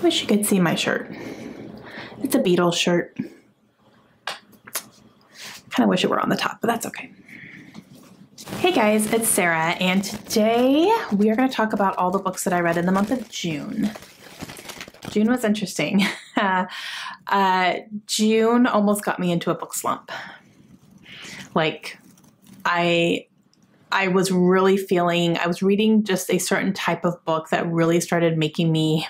Wish you could see my shirt. It's a Beatles shirt. Kind of wish it were on the top, but that's okay. Hey guys, it's Sarah, and today we are going to talk about all the books that I read in the month of June. June was interesting. June almost got me into a book slump. Like, I was really feeling, I was reading just a certain type of book that really started making me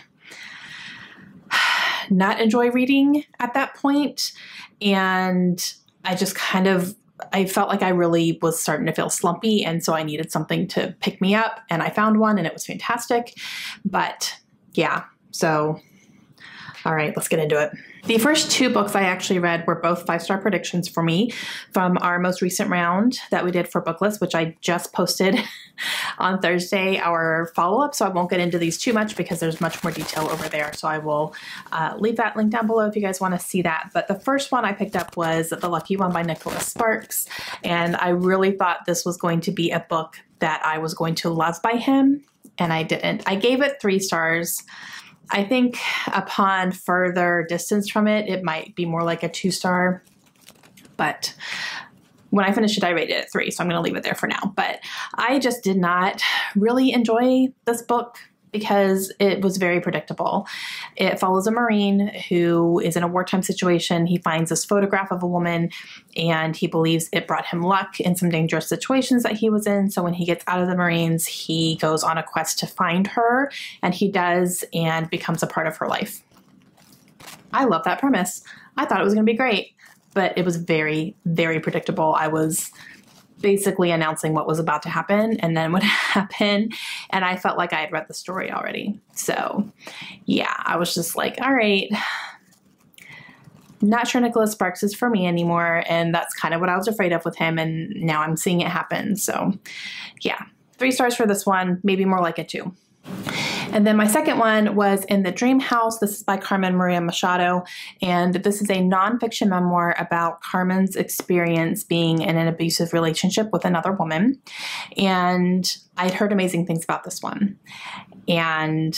not enjoy reading at that point. And I just I felt like I really was starting to feel slumpy. And so I needed something to pick me up, and I found one and it was fantastic. But yeah, so all right, let's get into it. The first two books I actually read were both 5-star predictions for me from our most recent round that we did for Booklist, which I just posted on Thursday, our follow-up. So I won't get into these too much because there's much more detail over there. So I will leave that link down below if you guys want to see that. But the first one I picked up was The Lucky One by Nicholas Sparks. And I really thought this was going to be a book that I was going to love by him. And I didn't. I gave it 3 stars. I think upon further distance from it, it might be more like a 2-star, but when I finished it, I rated it 3, so I'm going to leave it there for now. But I just did not really enjoy this book because it was very predictable. It follows a Marine who is in a wartime situation. He finds this photograph of a woman and he believes it brought him luck in some dangerous situations that he was in. So when he gets out of the Marines, he goes on a quest to find her, and he does, and becomes a part of her life. I love that premise. I thought it was going to be great, but it was very, very predictable. I was basically announcing what was about to happen and then what happened, and I felt like I had read the story already. So yeah, I was just like, all right, not sure Nicholas Sparks is for me anymore, and that's kind of what I was afraid of with him, and now I'm seeing it happen. So yeah, 3 stars for this one, maybe more like a 2. And then my second one was In the Dream House. This is by Carmen Maria Machado, and this is a nonfiction memoir about Carmen's experience being in an abusive relationship with another woman. And I'd heard amazing things about this one. And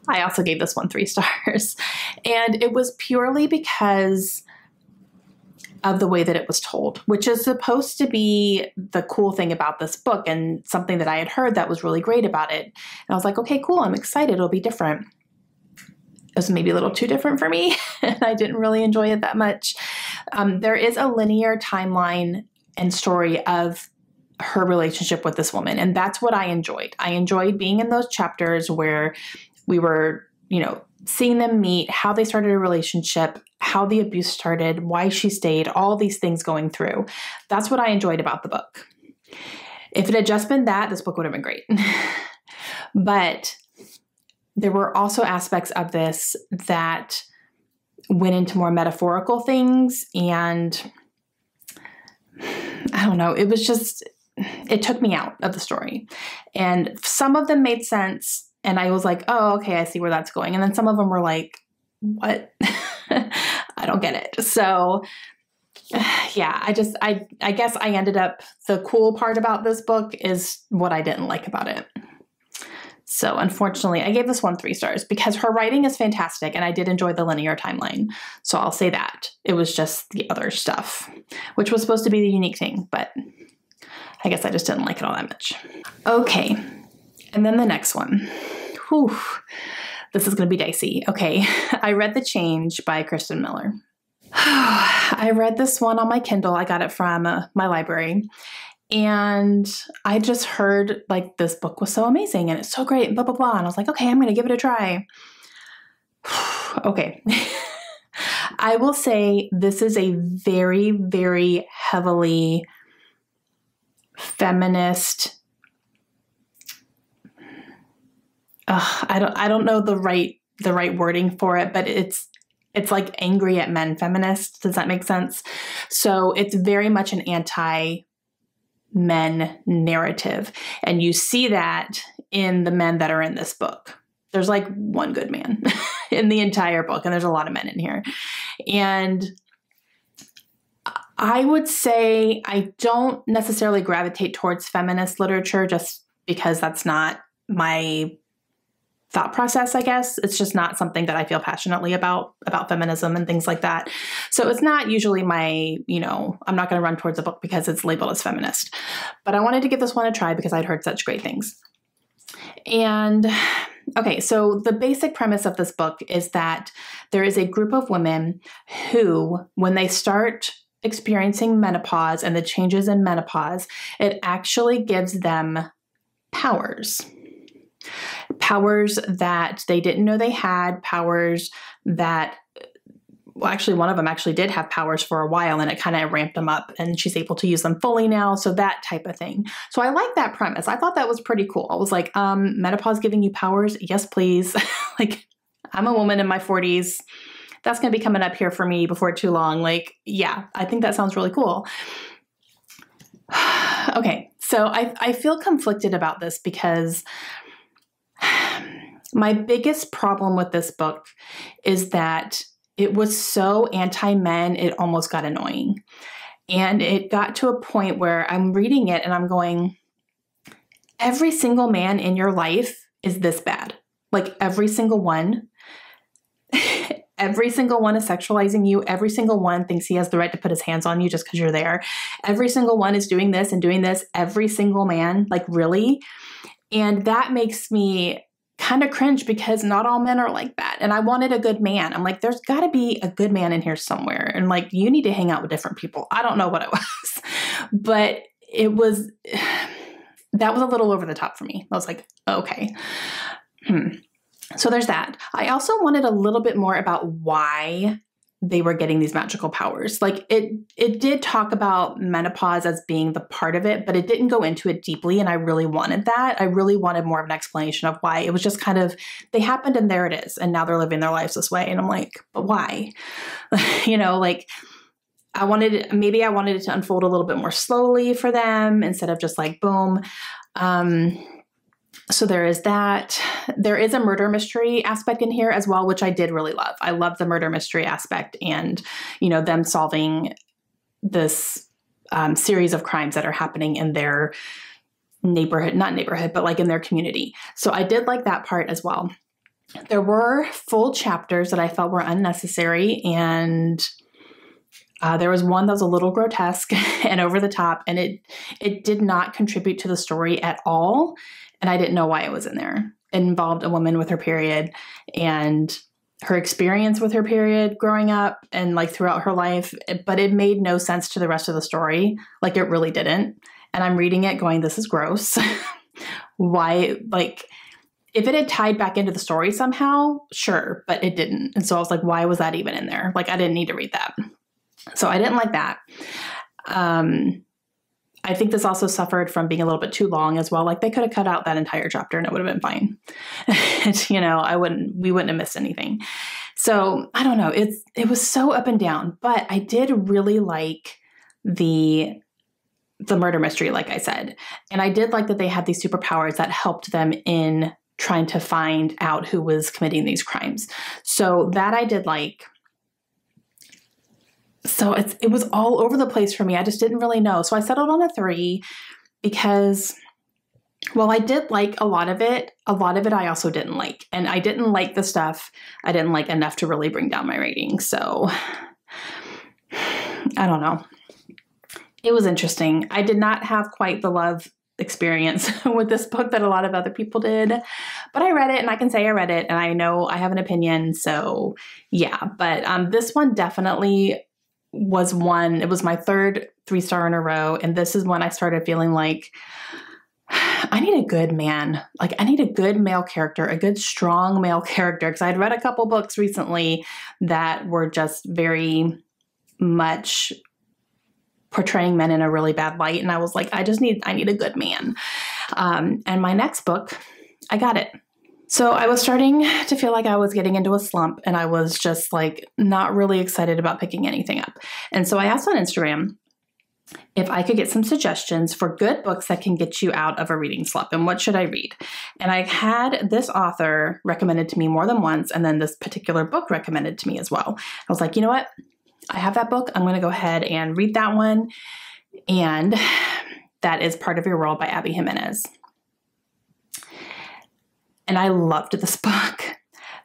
I also gave this one 3 stars. And it was purely because of the way that it was told, which is supposed to be the cool thing about this book and something that I had heard that was really great about it. And I was like, okay, cool, I'm excited, it'll be different. It was maybe a little too different for me, and I didn't really enjoy it that much. There is a linear timeline and story of her relationship with this woman, and that's what I enjoyed. I enjoyed being in those chapters where we were, seeing them meet, how they started a relationship, how the abuse started, why she stayed, all these things going through. That's what I enjoyed about the book. If it had just been that, this book would have been great. But there were also aspects of this that went into more metaphorical things, and I don't know, it was just, it took me out of the story. And some of them made sense, and I was like, oh, okay, I see where that's going. And then some of them were like, what? I don't get it. So yeah, I guess I ended up, the cool part about this book is what I didn't like about it. So unfortunately, I gave this one 3 stars because her writing is fantastic, and I did enjoy the linear timeline. So I'll say that. It was just the other stuff, which was supposed to be the unique thing, but I guess I just didn't like it all that much. Okay, and then the next one. Whew. This is going to be dicey. Okay, I read The Change by Kristen Miller. I read this one on my Kindle. I got it from my library. And I just heard like this book was so amazing and it's so great, blah, blah, blah. And I was like, okay, I'm going to give it a try. Okay. I will say this is a very, very heavily feminist. I don't know the right wording for it, but it's like angry at men feminist. Does that make sense? So it's very much an anti-men narrative. And you see that in the men that are in this book. There's like one good man in the entire book, and there's a lot of men in here. And I would say I don't necessarily gravitate towards feminist literature just because that's not my thought process, I guess. It's just not something that I feel passionately about feminism and things like that. So it's not usually my, I'm not going to run towards a book because it's labeled as feminist. But I wanted to give this one a try because I'd heard such great things. And okay, so the basic premise of this book is that there is a group of women who, when they start experiencing menopause and the changes in menopause, it actually gives them powers. Powers that they didn't know they had, powers that, well, actually one of them actually did have powers for a while and it kind of ramped them up and she's able to use them fully now. So that type of thing. So I like that premise. I thought that was pretty cool. I was like, menopause giving you powers? Yes, please. Like, I'm a woman in my 40s. That's going to be coming up here for me before too long. Like, yeah, I think that sounds really cool. Okay. So I feel conflicted about this because my biggest problem with this book is that it was so anti-men, it almost got annoying. And it got to a point where I'm reading it and I'm going, every single man in your life is this bad. Like every single one. Every single one is sexualizing you. Every single one thinks he has the right to put his hands on you just because you're there. Every single one is doing this and doing this. Every single man, like really. And that makes me kind of cringe because not all men are like that. And I wanted a good man. I'm like, there's got to be a good man in here somewhere. And like, you need to hang out with different people. I don't know what it was, but that was a little over the top for me. I was like, okay. So there's that. I also wanted a little bit more about why they were getting these magical powers. Like it did talk about menopause as being the part of it, but it didn't go into it deeply. And I really wanted that. I really wanted more of an explanation of why. It was just kind of, they happened and there it is. And now they're living their lives this way. And I'm like, but why? Like I wanted it to unfold a little bit more slowly for them instead of just like, boom. So there is that. There is a murder mystery aspect in here as well, which I did really love. I love the murder mystery aspect and, them solving this series of crimes that are happening in their not neighborhood, but like in their community. So I did like that part as well. There were full chapters that I felt were unnecessary, and there was one that was a little grotesque and over the top, and it did not contribute to the story at all. And I didn't know why it was in there. It involved a woman with her period and her experience with her period growing up and like throughout her life, but it made no sense to the rest of the story. Like it really didn't. And I'm reading it going, this is gross. Why? Like if it had tied back into the story somehow, sure, but it didn't. And so I was like, why was that even in there? Like I didn't need to read that. So I didn't like that. I think this also suffered from being a little bit too long as well. Like they could have cut out that entire chapter and it would have been fine. We wouldn't have missed anything. So I don't know. It was so up and down, but I did really like the murder mystery, like I said. And I did like that they had these superpowers that helped them in trying to find out who was committing these crimes. So that I did like. So it was all over the place for me. I just didn't really know. So I settled on a 3 because, well, I did like a lot of it I also didn't like. And I didn't like the stuff I didn't like enough to really bring down my rating. So I don't know. It was interesting. I did not have quite the love experience with this book that a lot of other people did, but I read it and I can say I read it and I know I have an opinion. So yeah, but this one definitely was one. It was my 3rd 3-star in a row. And this is when I started feeling like I need a good man. Like I need a good male character, a good, strong male character. Cause I'd read a couple books recently that were just very much portraying men in a really bad light. And I was like, I need a good man. And my next book, I got it. So I was starting to feel like I was getting into a slump and I was just like not really excited about picking anything up. And so I asked on Instagram if I could get some suggestions for good books that can get you out of a reading slump and what should I read? And I had this author recommended to me more than once and then this particular book recommended to me as well. I was like, you know what? I have that book. I'm going to go ahead and read that one. And that is Part of Your World by Abby Jimenez. And I loved this book.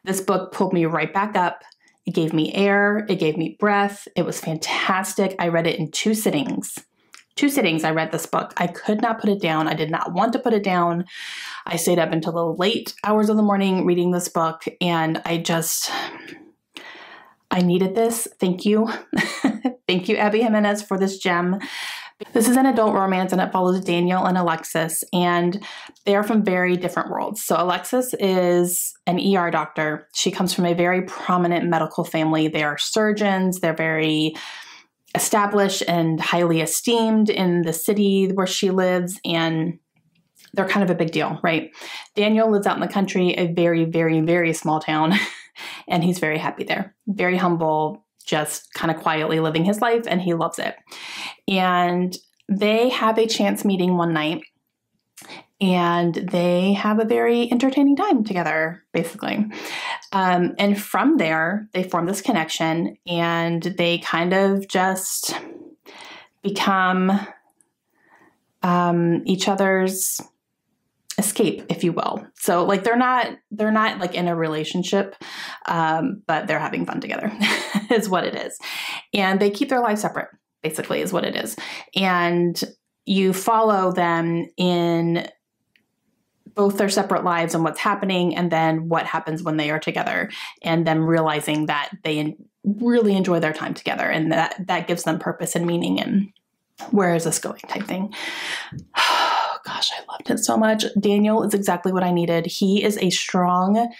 This book pulled me right back up. It gave me air. It gave me breath. It was fantastic. I read it in 2 sittings. 2 sittings I read this book. I could not put it down. I did not want to put it down. I stayed up until the late hours of the morning reading this book, and I needed this. Thank you. Thank you, Abby Jimenez, for this gem. This is an adult romance, and it follows Daniel and Alexis, and they are from very different worlds. So Alexis is an ER doctor. She comes from a very prominent medical family. They are surgeons. They're very established and highly esteemed in the city where she lives, and they're kind of a big deal, right? Daniel lives out in the country, a very, very, very small town, and he's very happy there. Very humble, just kind of quietly living his life, and he loves it. And they have a chance meeting one night, and they have a very entertaining time together, basically. And from there, they form this connection, and they kind of just become each other's escape, if you will. So like they're not like in a relationship, but they're having fun together is what it is. And they keep their lives separate, basically, is what it is. And you follow them in both their separate lives and what's happening, and then what happens when they are together, and them realizing that they really enjoy their time together, and that gives them purpose and meaning, and where is this going type thing. Oh, gosh, I loved it so much. Daniel is exactly what I needed. He is a strong,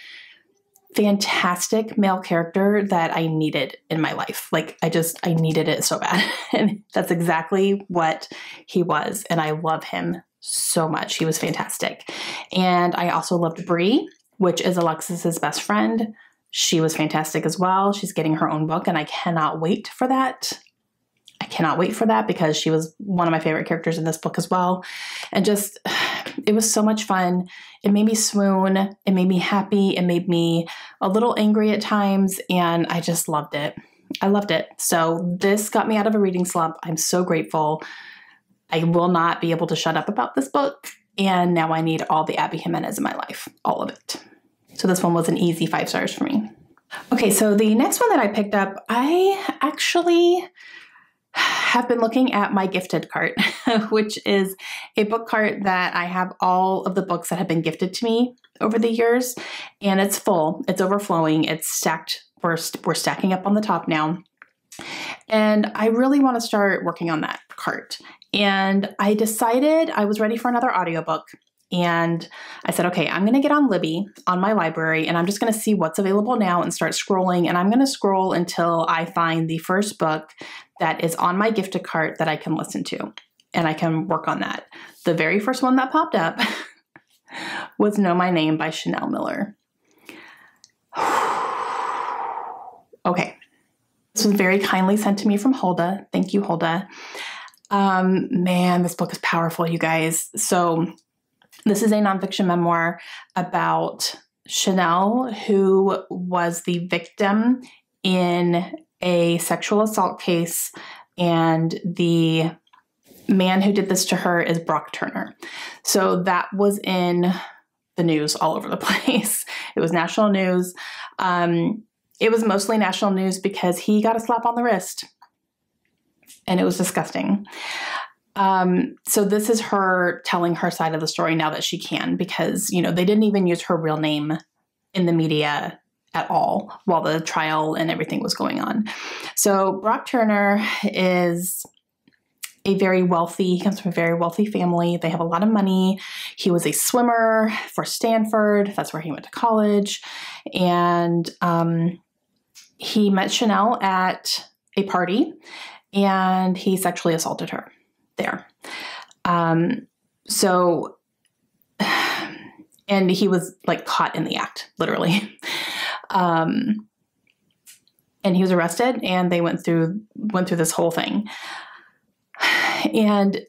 fantastic male character that I needed in my life. Like I needed it so bad. And that's exactly what he was. And I love him so much. He was fantastic. And I also loved Bree, which is Alexis's best friend. She was fantastic as well. She's getting her own book, and I cannot wait for that. I cannot wait for that because she was one of my favorite characters in this book as well. And just, it was so much fun. It made me swoon. It made me happy. It made me a little angry at times, and I just loved it. I loved it. So this got me out of a reading slump. I'm so grateful. I will not be able to shut up about this book. And now I need all the Abby Jimenez in my life, all of it. So this one was an easy 5 stars for me. Okay, so the next one that I picked up, I actually have been looking at my gifted cart, which is a book cart that I have all of the books that have been gifted to me over the years, and it's full. It's overflowing. It's stacked. We're stacking up on the top now. And I really want to start working on that cart. And I decided I was ready for another audiobook. And I said, okay, I'm going to get on Libby on my library, and I'm just going to see what's available now and start scrolling. And I'm going to scroll until I find the first book that is on my gifted cart that I can listen to, and I can work on that. The very first one that popped up was Know My Name by Chanel Miller. Okay. This was very kindly sent to me from Hulda. Thank you, Hulda. Man, this book is powerful, you guys. So this is a nonfiction memoir about Chanel, who was the victim in a sexual assault case, and the man who did this to her is Brock Turner. So that was in the news all over the place. It was national news. It was mostly national news because he got a slap on the wrist, and it was disgusting. So this is her telling her side of the story now that she can, because, you know, they didn't even use her real name in the media at all while the trial and everything was going on. So Brock Turner is he comes from a very wealthy family. They have a lot of money. He was a swimmer for Stanford. That's where he went to college. And he met Chanel at a party, and he sexually assaulted her there. And he was like caught in the act, literally. And he was arrested, and they went through this whole thing. And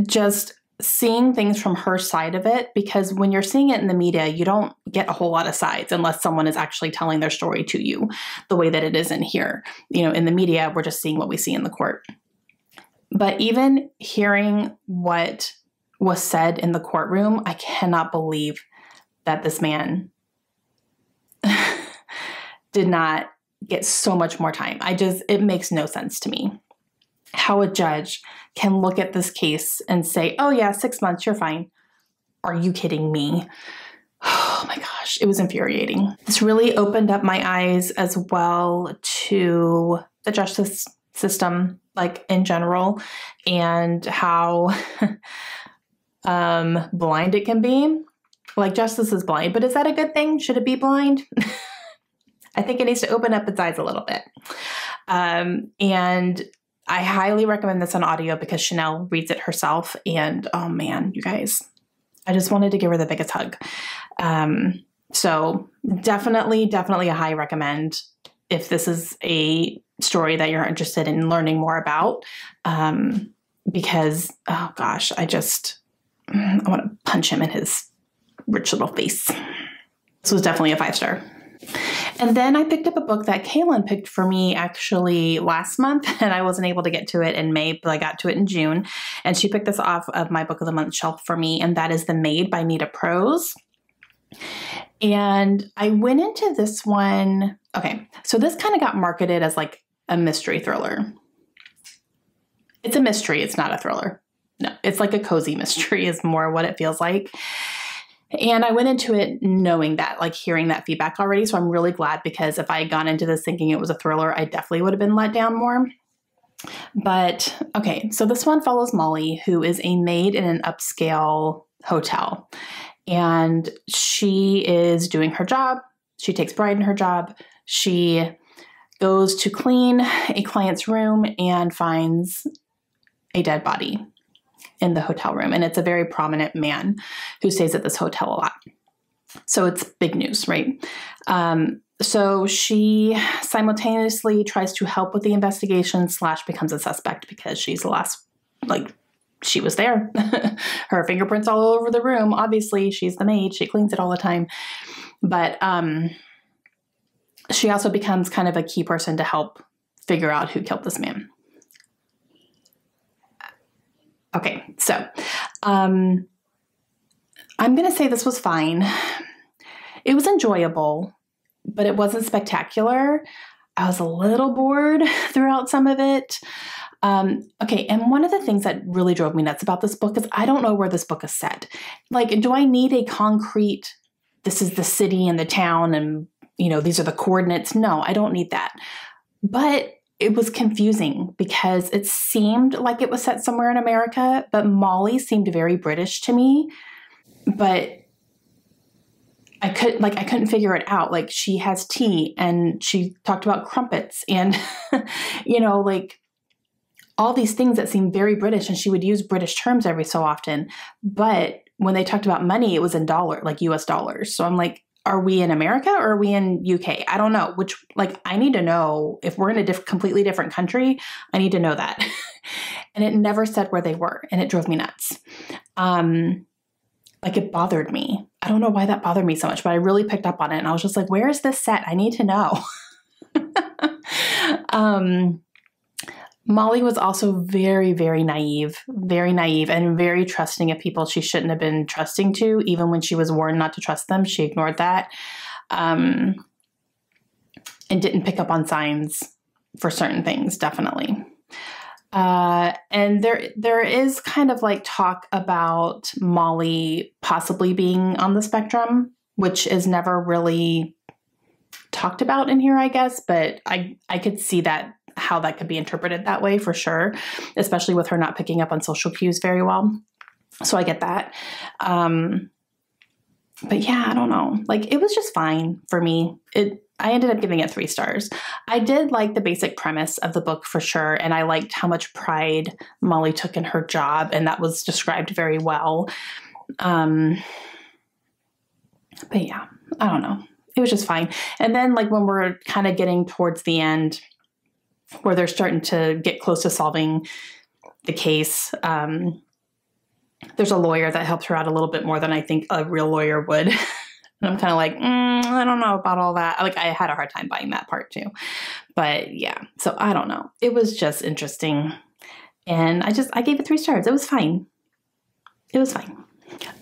just seeing things from her side of it, because when you're seeing it in the media, you don't get a whole lot of sides unless someone is actually telling their story to you the way that it is in here. You know, in the media, we're just seeing what we see in the court. But even hearing what was said in the courtroom, I cannot believe that this man did not get so much more time. It makes no sense to me how a judge can look at this case and say, oh yeah, 6 months, you're fine. Are you kidding me? Oh my gosh, it was infuriating. This really opened up my eyes as well to the justice system, like in general, and how blind it can be. Like, justice is blind, but is that a good thing? Should it be blind? I think it needs to open up its eyes a little bit. And I highly recommend this on audio because Chanel reads it herself. And oh man, you guys, I just wanted to give her the biggest hug. So definitely a high recommend if this is a story that you're interested in learning more about. Because, oh gosh, I want to punch him in his rich little face. This was definitely a 5-star. And then I picked up a book that Kaylin picked for me actually last month, and I wasn't able to get to it in May, but I got to it in June. And she picked this off of my book of the month shelf for me, and that is The Maid by Nita Prose. And I went into this one. Okay, so this kind of got marketed as like a mystery thriller. It's a mystery. It's not a thriller. No, it's like a cozy mystery is more what it feels like. And I went into it knowing that, like hearing that feedback already. So I'm really glad, because if I had gone into this thinking it was a thriller, I definitely would have been let down more. But okay, so this one follows Molly, who is a maid in an upscale hotel. And she is doing her job. She takes pride in her job. She goes to clean a client's room and finds a dead body in the hotel room. And it's a very prominent man who stays at this hotel a lot. So it's big news, right? So she simultaneously tries to help with the investigation / becomes a suspect because she's the last, like, she was there. Her fingerprints all over the room. Obviously, she's the maid. She cleans it all the time. But she also becomes kind of a key person to help figure out who killed this man. Okay, so I'm going to say this was fine. It was enjoyable, but it wasn't spectacular. I was a little bored throughout some of it. Okay, and one of the things that really drove me nuts about this book is I don't know where this book is set. Like, do I need a concrete, this is the city and the town and, you know, these are the coordinates? No, I don't need that. But it was confusing because it seemed like it was set somewhere in America, but Molly seemed very British to me. But I couldn't figure it out. Like, she has tea and she talked about crumpets and, you know, like all these things that seem very British, and she would use British terms every so often. But when they talked about money, it was in like US dollars. So I'm like, are we in America or are we in UK? I don't know which, like, I need to know if we're in a completely different country. I need to know that. And it never said where they were. And it drove me nuts. Like, it bothered me. I don't know why that bothered me so much, but I really picked up on it. And I was just like, where is this set? I need to know. Molly was also very, very naive and very trusting of people she shouldn't have been trusting to. Even when she was warned not to trust them, she ignored that and didn't pick up on signs for certain things, definitely. And there is kind of like talk about Molly possibly being on the spectrum, which is never really talked about in here, I guess. But I could see that, how that could be interpreted that way for sure, especially with her not picking up on social cues very well. So I get that. But yeah, I don't know. Like, it was just fine for me. I ended up giving it 3 stars. I did like the basic premise of the book for sure. And I liked how much pride Molly took in her job. And that was described very well. But yeah, I don't know. It was just fine. And then, like, when we're kind of getting towards the end, where they're starting to get close to solving the case, there's a lawyer that helps her out a little bit more than I think a real lawyer would. And I'm kind of like, I don't know about all that. Like, I had a hard time buying that part too. But yeah, so I don't know. It was just interesting. And I gave it 3 stars. It was fine. It was fine.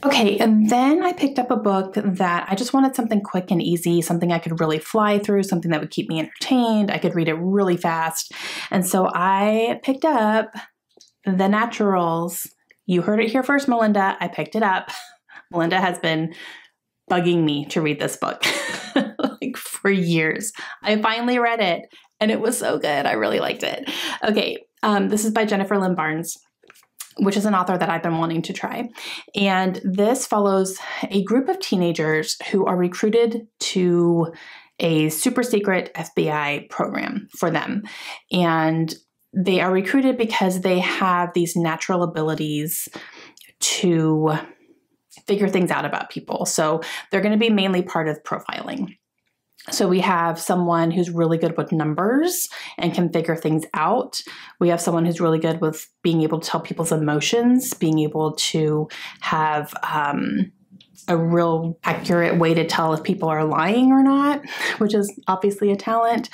Okay, and then I picked up a book that I just wanted something quick and easy, something I could really fly through, something that would keep me entertained. I could read it really fast. And so I picked up The Naturals. You heard it here first, Melinda. I picked it up. Melinda has been bugging me to read this book like for years. I finally read it and it was so good. I really liked it. Okay, this is by Jennifer Lynn Barnes, which is an author that I've been wanting to try. And this follows a group of teenagers who are recruited to a super secret FBI program for them. And they are recruited because they have these natural abilities to figure things out about people. So they're going to be mainly part of profiling. So we have someone who's really good with numbers and can figure things out. We have someone who's really good with being able to tell people's emotions, being able to have a real accurate way to tell if people are lying or not, which is obviously a talent.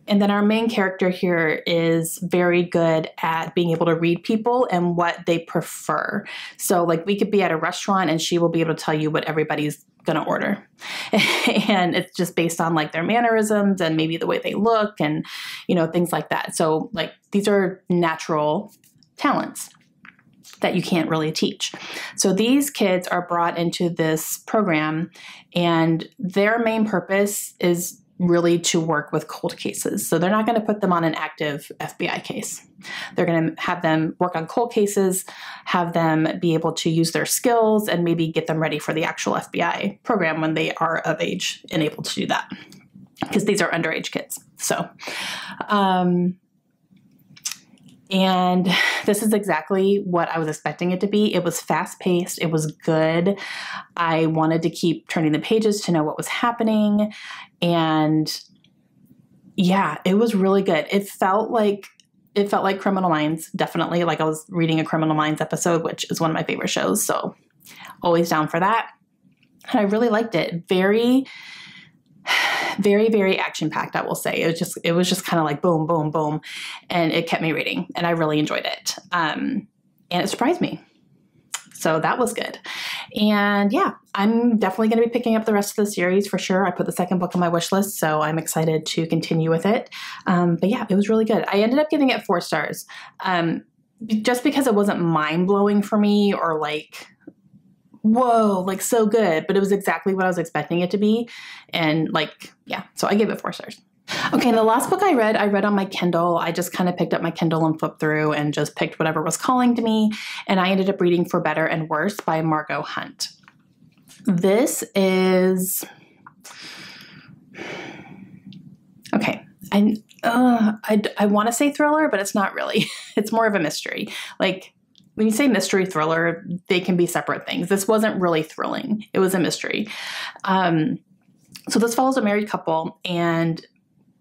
And then our main character here is very good at being able to read people and what they prefer. So like we could be at a restaurant and she will be able to tell you what everybody's going to order. And it's just based on like their mannerisms and maybe the way they look and, you know, things like that. So like these are natural talents that you can't really teach. So these kids are brought into this program and their main purpose is really to work with cold cases. So they're not going to put them on an active FBI case. They're going to have them work on cold cases, have them be able to use their skills and maybe get them ready for the actual FBI program when they are of age and able to do that, because these are underage kids. So, and this is exactly what I was expecting it to be. It was fast-paced. It was good. I wanted to keep turning the pages to know what was happening. And yeah, it was really good. It felt like Criminal Minds, definitely. Like I was reading a Criminal Minds episode, which is one of my favorite shows. So always down for that. And I really liked it. Very, very action-packed, I will say. It was just kind of like boom, boom, boom. And it kept me reading and I really enjoyed it. And it surprised me. So that was good. And yeah, I'm definitely going to be picking up the rest of the series for sure. I put the second book on my wish list, so I'm excited to continue with it. But yeah, it was really good. I ended up giving it 4 stars, just because it wasn't mind-blowing for me or like, whoa, like so good, but it was exactly what I was expecting it to be. And like, yeah, so I gave it 4 stars. Okay, the last book I read on my Kindle. I just kind of picked up my Kindle and flipped through and just picked whatever was calling to me. And I ended up reading For Better and Worse by Margot Hunt. This is, okay, I want to say thriller, but it's not really. It's more of a mystery. Like when you say mystery thriller, they can be separate things. This wasn't really thrilling. It was a mystery. So this follows a married couple, and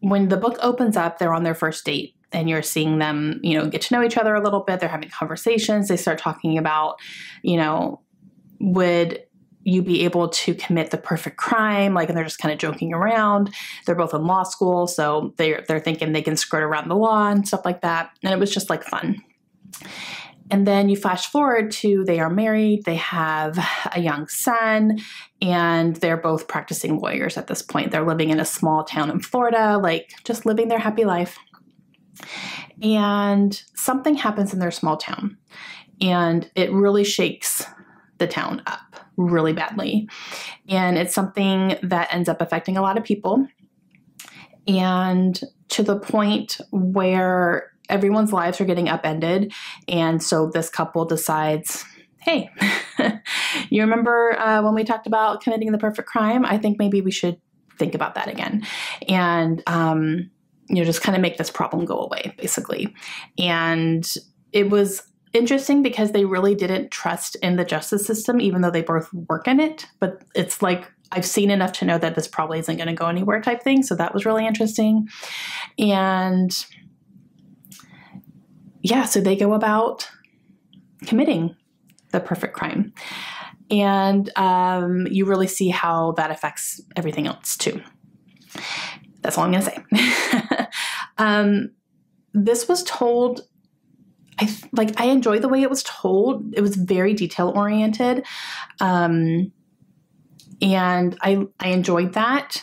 when the book opens up, they're on their first date and you're seeing them, you know, get to know each other a little bit. They're having conversations. They start talking about, you know, would you be able to commit the perfect crime? Like, and they're just kind of joking around. They're both in law school, so they're thinking they can skirt around the law and stuff like that. And it was just like fun. And then you flash forward to they are married, they have a young son, and they're both practicing lawyers at this point. They're living in a small town in Florida, like just living their happy life. And something happens in their small town, and it really shakes the town up really badly. And it's something that ends up affecting a lot of people, and to the point where everyone's lives are getting upended. And so this couple decides, hey, you remember when we talked about committing the perfect crime? I think maybe we should think about that again. And, you know, just kind of make this problem go away, basically. And it was interesting because they really didn't trust in the justice system, even though they both work in it. But it's like, I've seen enough to know that this probably isn't going to go anywhere type thing. So that was really interesting. And yeah, so they go about committing the perfect crime. And you really see how that affects everything else too. That's all I'm going to say. This was told I enjoyed the way it was told. It was very detail oriented. And I enjoyed that.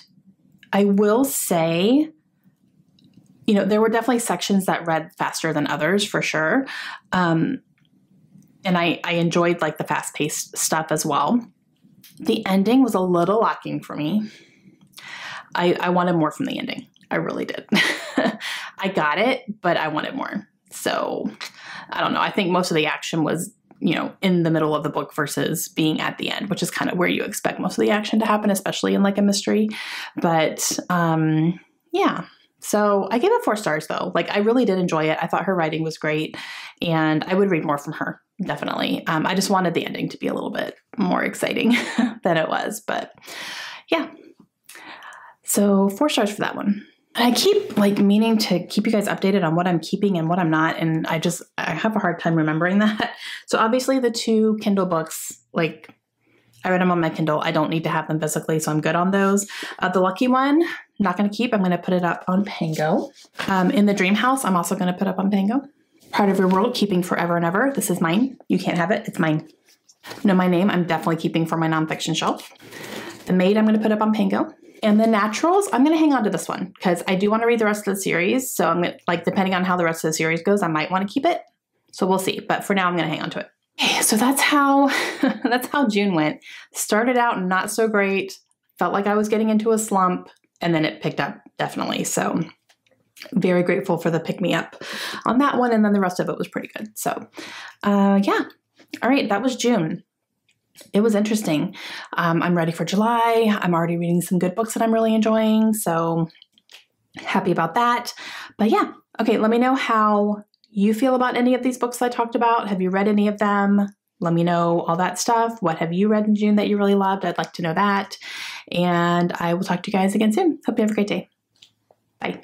I will say, you know, there were definitely sections that read faster than others for sure. And I enjoyed like the fast paced stuff as well. The ending was a little lacking for me. I wanted more from the ending. I really did. I got it, but I wanted more. So I don't know. I think most of the action was, you know, in the middle of the book versus being at the end, which is kind of where you expect most of the action to happen, especially in like a mystery. But yeah. So I gave it 4 stars though. Like I really did enjoy it. I thought her writing was great and I would read more from her. Definitely. I just wanted the ending to be a little bit more exciting than it was, but yeah. So 4 stars for that one. I keep like meaning to keep you guys updated on what I'm keeping and what I'm not. And I have a hard time remembering that. So obviously the 2 Kindle books, like I read them on my Kindle. I don't need to have them physically, so I'm good on those. The Lucky one, I'm not going to keep. I'm going to put it up on Pango. In the Dream House, I'm also going to put up on Pango. Part of Your World, keeping forever and ever. This is mine. You can't have it. It's mine. Know My Name, I'm definitely keeping for my nonfiction shelf. The Maid, I'm going to put up on Pango. And the Naturals, I'm going to hang on to this one because I do want to read the rest of the series. So I'm going to, like, depending on how the rest of the series goes, I might want to keep it. So we'll see. But for now, I'm going to hang on to it. Okay, so that's how June went. Started out not so great. Felt like I was getting into a slump, and then it picked up definitely. So very grateful for the pick me up on that one. And then the rest of it was pretty good. So yeah. All right. That was June. It was interesting. I'm ready for July. I'm already reading some good books that I'm really enjoying. So happy about that. But yeah. Okay. Let me know how you feel about any of these books I talked about. Have you read any of them? Let me know all that stuff. What have you read in June that you really loved? I'd like to know that. And I will talk to you guys again soon. Hope you have a great day. Bye.